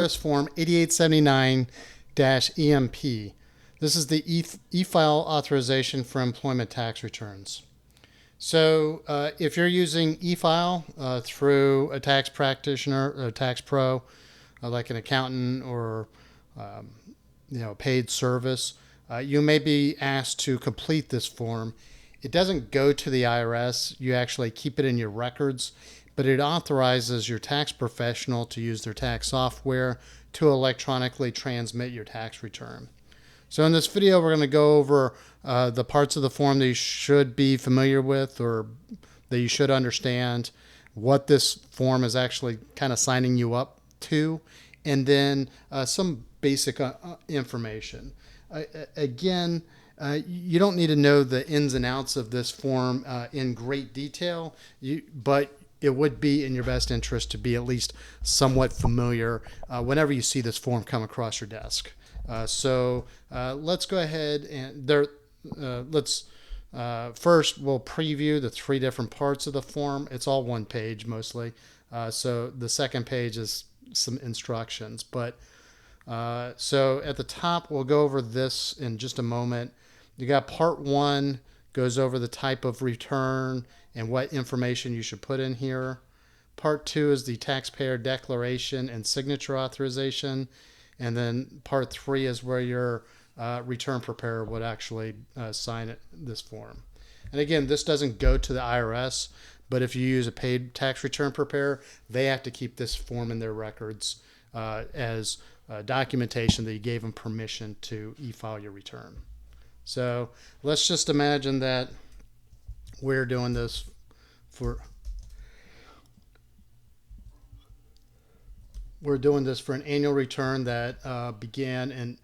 IRS Form 8879-EMP. This is the e-file authorization for employment tax returns. So if you're using e-file through a tax practitioner, a tax pro, like an accountant or paid service, you may be asked to complete this form. It doesn't go to the IRS. You actually keep it in your records, but it authorizes your tax professional to use their tax software to electronically transmit your tax return. So in this video, we're going to go over the parts of the form that you should be familiar with or that you should understand, what this form is actually kind of signing you up to, and then some basic information. Again, you don't need to know the ins and outs of this form in great detail, but it would be in your best interest to be at least somewhat familiar whenever you see this form come across your desk. So let's go ahead and first we'll preview the three different parts of the form. It's all one page mostly. So the second page is some instructions. But so at the top, we'll go over this in just a moment. You got part one, goes over the type of return and what information you should put in here. Part two is the taxpayer declaration and signature authorization. And then part three is where your return preparer would actually sign this form. And again, this doesn't go to the IRS, but if you use a paid tax return preparer, they have to keep this form in their records as documentation that you gave them permission to e-file your return. So let's just imagine that we're doing this for an annual return that began in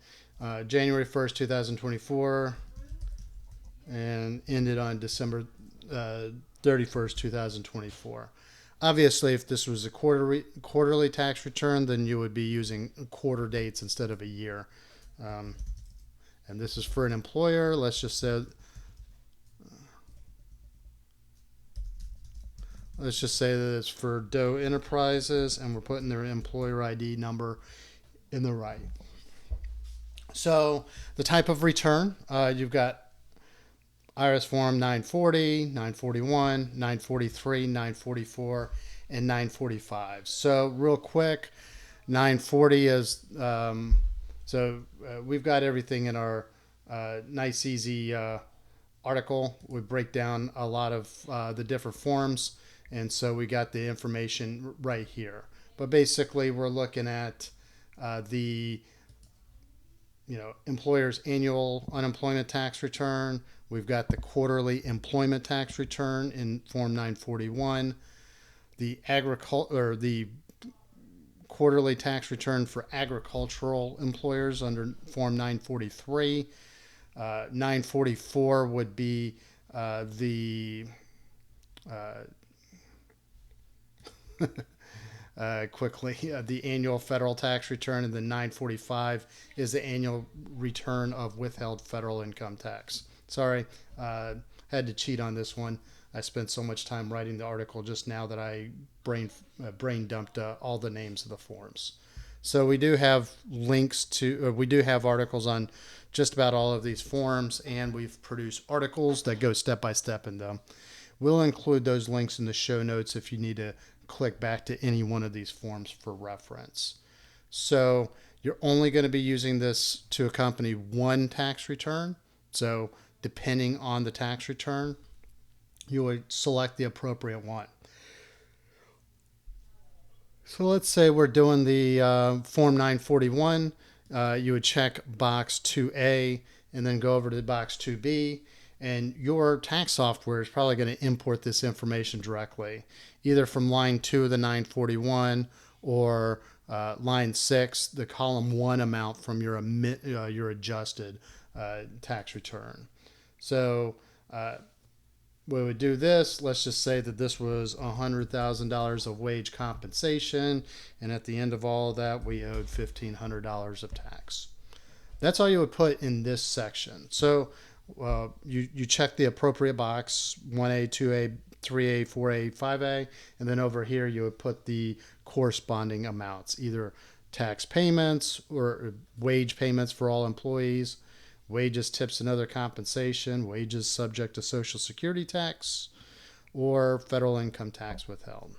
January 1st, 2024 and ended on December 31st, 2024. Obviously, if this was a quarterly tax return, then you would be using quarter dates instead of a year. And this is for an employer. Let's just say that it's for Doe Enterprises, and we're putting their employer ID number in the right. So the type of return, you've got IRS Form 940, 941, 943, 944, and 945. So real quick, 940 is, we've got everything in our nice, easy article. We break down a lot of the different forms. And so we got the information right here. But basically, we're looking at the employer's annual unemployment tax return. We've got the quarterly employment tax return in Form 941. The quarterly tax return for agricultural employers under Form 943. 944 would be the annual federal tax return, and then 945 is the annual return of withheld federal income tax. Sorry, had to cheat on this one. I spent so much time writing the article just now that I brain dumped all the names of the forms. So we do have we do have articles on just about all of these forms, and we've produced articles that go step by step in them. We'll include those links in the show notes if you need to click back to any one of these forms for reference. So you're only going to be using this to accompany one tax return. So depending on the tax return, you would select the appropriate one. So let's say we're doing the Form 941. You would check box 2A and then go over to box 2B. And your tax software is probably going to import this information directly, either from line 2 of the 941 or line 6, the column 1 amount from your adjusted tax return. So we would do this. Let's just say that this was $100,000 of wage compensation, and at the end of all of that, we owed $1,500 of tax. That's all you would put in this section. So you check the appropriate box, 1A, 2A, 3A, 4A, 5A, and then over here you would put the corresponding amounts, either tax payments or wage payments for all employees, wages, tips, and other compensation, wages subject to Social Security tax, or federal income tax withheld.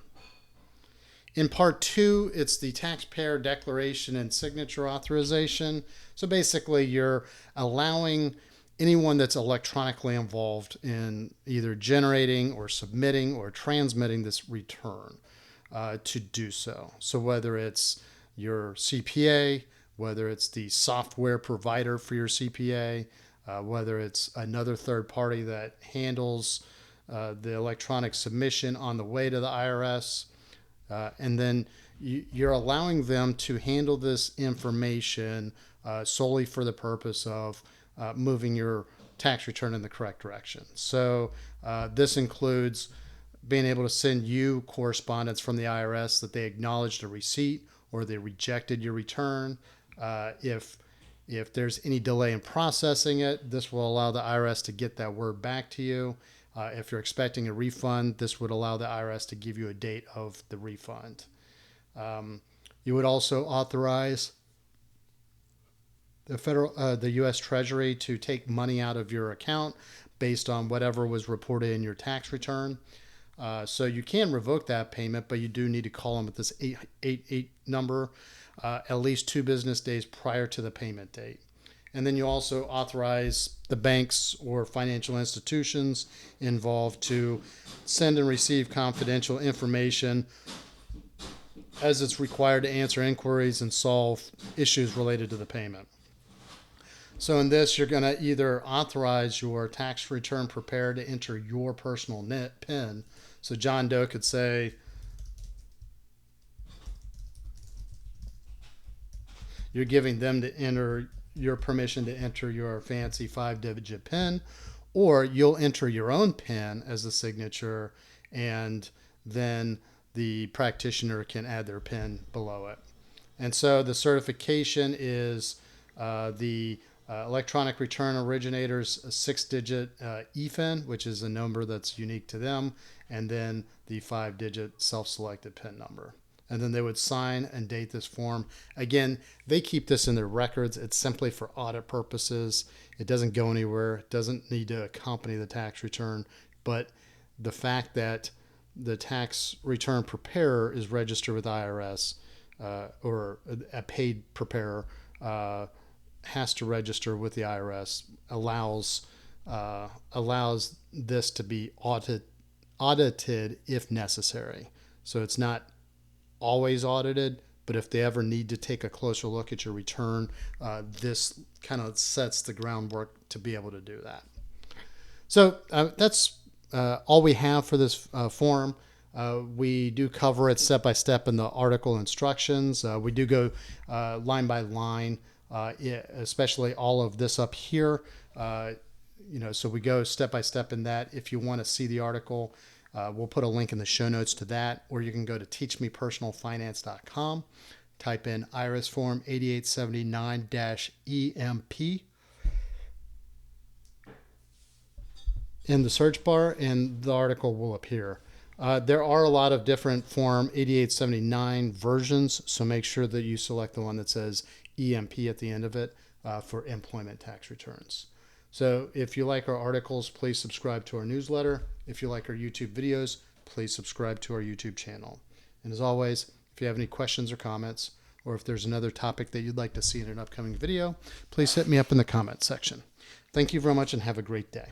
In part 2, it's the taxpayer declaration and signature authorization. So basically, you're allowing anyone that's electronically involved in either generating or submitting or transmitting this return to do so. So whether it's your CPA, whether it's the software provider for your CPA, whether it's another third party that handles the electronic submission on the way to the IRS, and then you're allowing them to handle this information solely for the purpose of moving your tax return in the correct direction. So this includes being able to send you correspondence from the IRS that they acknowledged a receipt or they rejected your return. If there's any delay in processing it, this will allow the IRS to get that word back to you. If you're expecting a refund, this would allow the IRS to give you a date of the refund. You would also authorize the U.S. Treasury to take money out of your account based on whatever was reported in your tax return. So you can revoke that payment, but you do need to call them at this 888 number at least 2 business days prior to the payment date. And then you also authorize the banks or financial institutions involved to send and receive confidential information as it's required to answer inquiries and solve issues related to the payment. So in this, you're going to either authorize your tax return preparer to enter your personal PIN. So John Doe could say, you're giving them to enter your permission to enter your fancy 5-digit PIN, or you'll enter your own PIN as a signature, and then the practitioner can add their PIN below it. And so the certification is the electronic return originator's 6-digit EFIN, which is a number that's unique to them, and then the 5-digit self-selected PIN number. And then they would sign and date this form. Again, they keep this in their records. It's simply for audit purposes. It doesn't go anywhere. It doesn't need to accompany the tax return. But the fact that the tax return preparer is registered with IRS or a paid preparer has to register with the IRS allows this to be audited if necessary. So it's not always audited, but if they ever need to take a closer look at your return, this kind of sets the groundwork to be able to do that. So that's all we have for this form. We do cover it step by step in the article instructions. We do go line by line, especially all of this up here. So we go step by step in that. If you want to see the article, we'll put a link in the show notes to that, or you can go to teachmepersonalfinance.com, type in IRS Form 8879-EMP in the search bar, and the article will appear. There are a lot of different Form 8879 versions, so make sure that you select the one that says EMP at the end of it for employment tax returns. So if you like our articles, please subscribe to our newsletter. If you like our YouTube videos, please subscribe to our YouTube channel. And as always, if you have any questions or comments, or if there's another topic that you'd like to see in an upcoming video, please hit me up in the comments section. Thank you very much and have a great day.